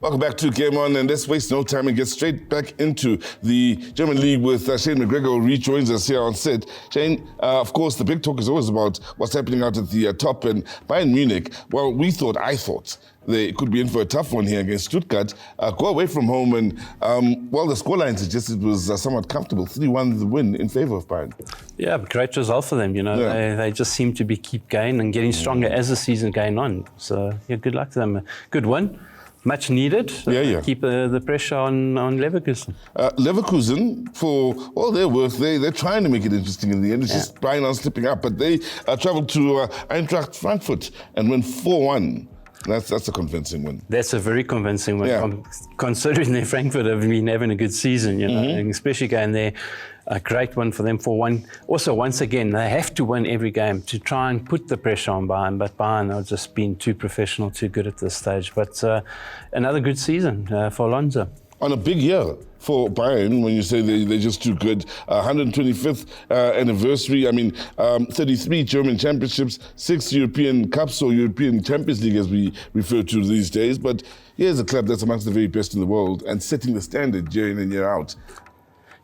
Welcome back to Game On, and let's waste no time and get straight back into the German League with Shane McGregor, who rejoins us here on set. Shane, of course, the big talk is always about what's happening out at the top, and Bayern Munich, well, I thought they could be in for a tough one here against Stuttgart, go away from home, and, the scoreline suggested it was somewhat comfortable, 3-1 the win in favour of Bayern. Yeah, great result for them, They just seem to keep going and getting stronger as the season going on. So, good luck to them. Good win. Much needed. Keep the pressure on Leverkusen. Leverkusen, for all their worth, they're trying to make it interesting in the end. It's just Bayern on slipping up. But they travelled to Eintracht Frankfurt and went 4-1. That's a convincing win. That's a very convincing win, considering that Frankfurt have been having a good season, and especially going there. A great one for them, 4-1. Also, once again, they have to win every game to try and put the pressure on Bayern, but Bayern are just being too professional, too good at this stage. But another good season for Alonso. On a big year for Bayern, when you say they're just too good. 125th anniversary, 33 German championships, 6 European Cups, or European Champions League as we refer to these days. But here's a club that's amongst the very best in the world and setting the standard year in and year out.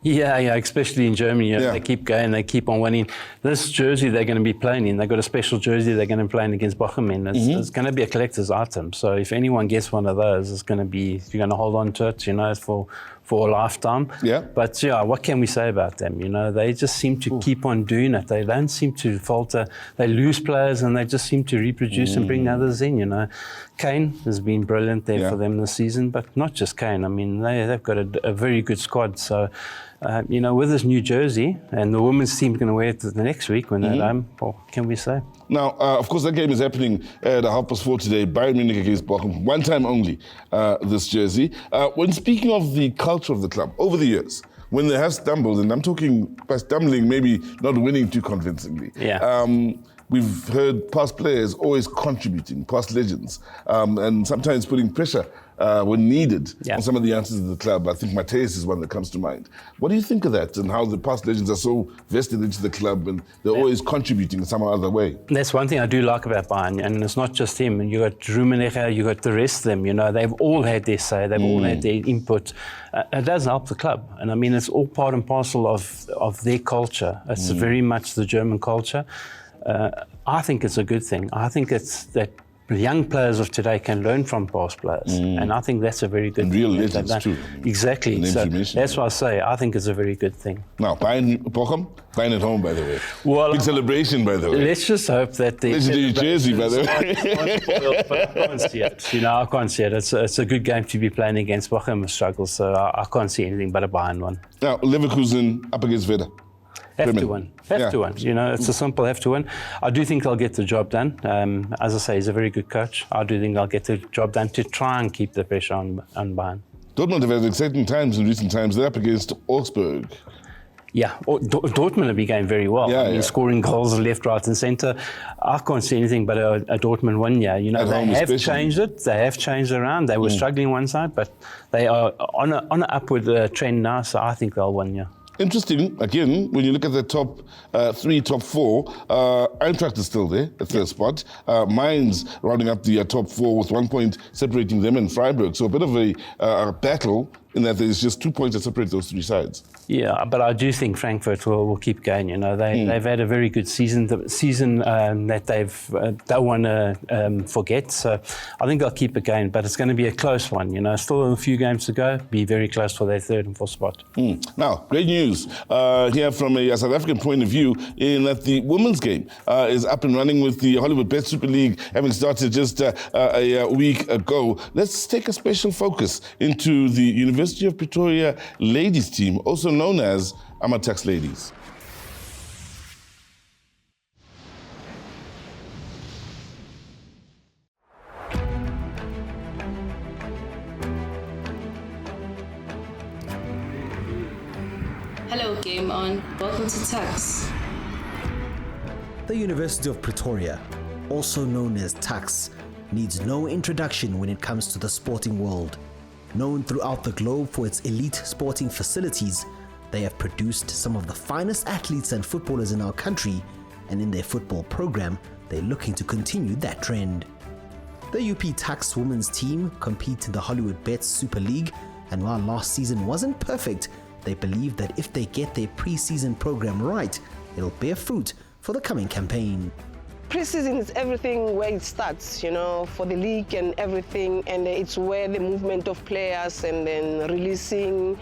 Yeah, especially in Germany. They keep going, they keep on winning. This jersey they're going to be playing in, they've got a special jersey they're going to be playing against Bochum in. It's going to be a collector's item. So if anyone gets one of those, it's going to be, you're going to hold on to it, for a lifetime. Yeah. But what can we say about them? They just seem to keep on doing it. They don't seem to falter. They lose players and they just seem to reproduce and bring others in, Kane has been brilliant there for them this season, but not just Kane. They've got a very good squad. So, with this new jersey, and the women's team going to wear it the next week when they're home, what can we say? Now, of course, that game is happening at 4:30 today, Bayern Munich against Bochum. One time only, this jersey. When speaking of the culture of the club, over the years, when they have stumbled, and I'm talking by stumbling, maybe not winning too convincingly, we've heard past players always contributing, past legends, and sometimes putting pressure when needed on some of the answers of the club. I think Mateus is one that comes to mind. What do you think of that, and how the past legends are so vested into the club and they're always contributing in some other way? That's one thing I do like about Bayern, and it's not just him. And you got Rummenigge, you got the rest of them. They've all had their say, they've all had their input. It does help the club, and it's all part and parcel of their culture. It's very much the German culture. I think it's a good thing. I think it's that young players of today can learn from past players, and I think that's a very good thing. Real legends too. Exactly. So that's why I say I think it's a very good thing. Now, Bochum, Bayern at home, by the way. Well, big celebration, by the way. Let's just hope that the legendary jersey, by the way. But I can't see it. I can't see it. It's a good game to be playing against Bochum struggles, so I can't see anything but a Bayern one. Now, Leverkusen up against Werder. Have to win. It's a simple have to win. I do think they'll get the job done. As I say, he's a very good coach. I do think they'll get the job done to try and keep the pressure on Bayern. Dortmund have had exciting times in recent times. They're up against Augsburg. Yeah, Dortmund have been going very well. Scoring goals left, right and centre. I can't see anything but a Dortmund win. They have changed it. They have changed around. They were struggling one side, but they are on an upward trend now, so I think they'll win, Interesting, again, when you look at the top 3, top 4, Eintracht is still there at third spot. Mainz rounding up the top 4 with 1 point separating them and Freiburg. So a bit of a battle in that there's just 2 points that separate those 3 sides. Yeah, but I do think Frankfurt will keep going. They've had a very good season, the season that they've don't want to forget. So I think they'll keep it going, but it's going to be a close one. Still a few games to go. Be very close for their 3rd and 4th spot. Now, great news here from a South African point of view, in that the women's game is up and running with the Hollywoodbets Super League having started just a week ago. Let's take a special focus into the University of Pretoria ladies team, also known as Amatax Ladies. Hello, Game On. Welcome to Tax. The University of Pretoria, also known as Tax, needs no introduction when it comes to the sporting world. Known throughout the globe for its elite sporting facilities, they have produced some of the finest athletes and footballers in our country, and in their football program, they're looking to continue that trend. The UP Tax women's team compete in the Hollywoodbets Super League, and while last season wasn't perfect, they believe that if they get their pre-season program right, it'll bear fruit for the coming campaign. Pre-season is everything where it starts, for the league and everything, and it's where the movement of players and then releasing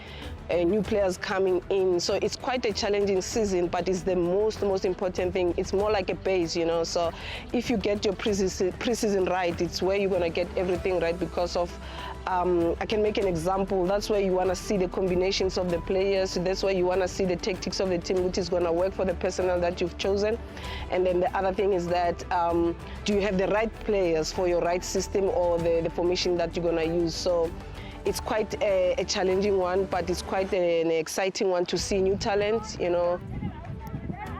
new players coming in. So it's quite a challenging season, but it's the most important thing. It's more like a base, so if you get your pre-season right, it's where you're going to get everything right because of I can make an example. That's where you want to see the combinations of the players. That's where you want to see the tactics of the team, which is going to work for the personnel that you've chosen. And then the other thing is that do you have the right players for your right system or the formation that you're going to use? So it's quite a challenging one, but it's quite an exciting one to see new talent,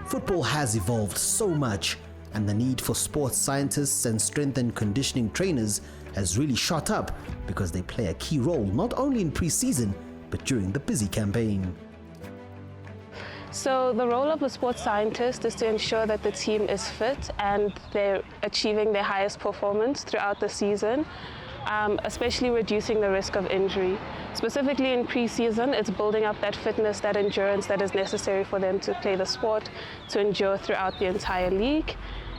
Football has evolved so much, and the need for sports scientists and strength and conditioning trainers has really shot up because they play a key role not only in pre-season but during the busy campaign. So the role of a sports scientist is to ensure that the team is fit and they're achieving their highest performance throughout the season, especially reducing the risk of injury. Specifically in pre-season, it's building up that fitness, that endurance that is necessary for them to play the sport, to endure throughout the entire league,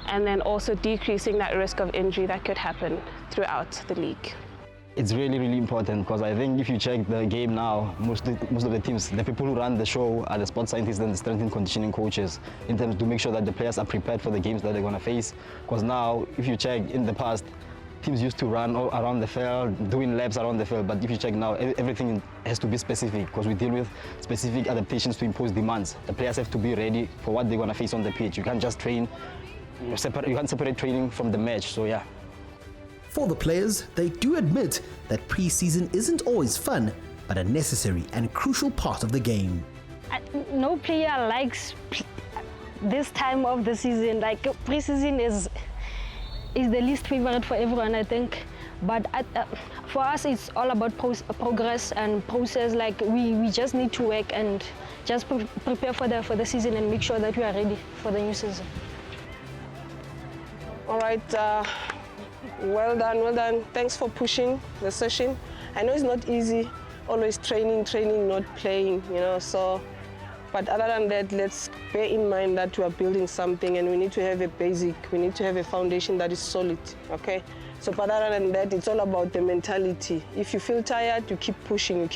and then also decreasing that risk of injury that could happen throughout the league. It's really important because I think if you check the game now, most of the teams, the people who run the show are the sports scientists and the strength and conditioning coaches in terms to make sure that the players are prepared for the games that they're going to face. Because now, if you check in the past, teams used to run all around the field, doing laps around the field, but if you check now, everything has to be specific because we deal with specific adaptations to impose demands. The players have to be ready for what they're going to face on the pitch. You can't just train, you can't separate training from the match, so yeah. For the players, they do admit that pre-season isn't always fun, but a necessary and crucial part of the game. No player likes this time of the season. Like pre-season is the least favorite for everyone, I think. But for us, it's all about progress and process. Like we just need to work and just prepare for the season and make sure that we are ready for the new season. All right, well done. Thanks for pushing the session. I know it's not easy, always training, not playing, so. But other than that, let's bear in mind that we are building something and we need to have a basic, we need to have a foundation that is solid, okay? So but other than that, it's all about the mentality. If you feel tired, you keep pushing,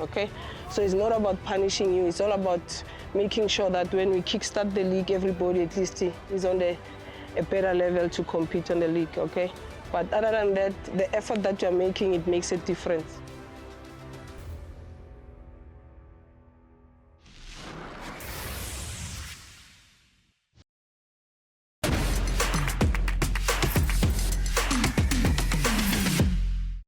okay? So it's not about punishing you, it's all about making sure that when we kickstart the league, everybody at least is on a better level to compete on the league, okay? But other than that, the effort that you're making, it makes a difference.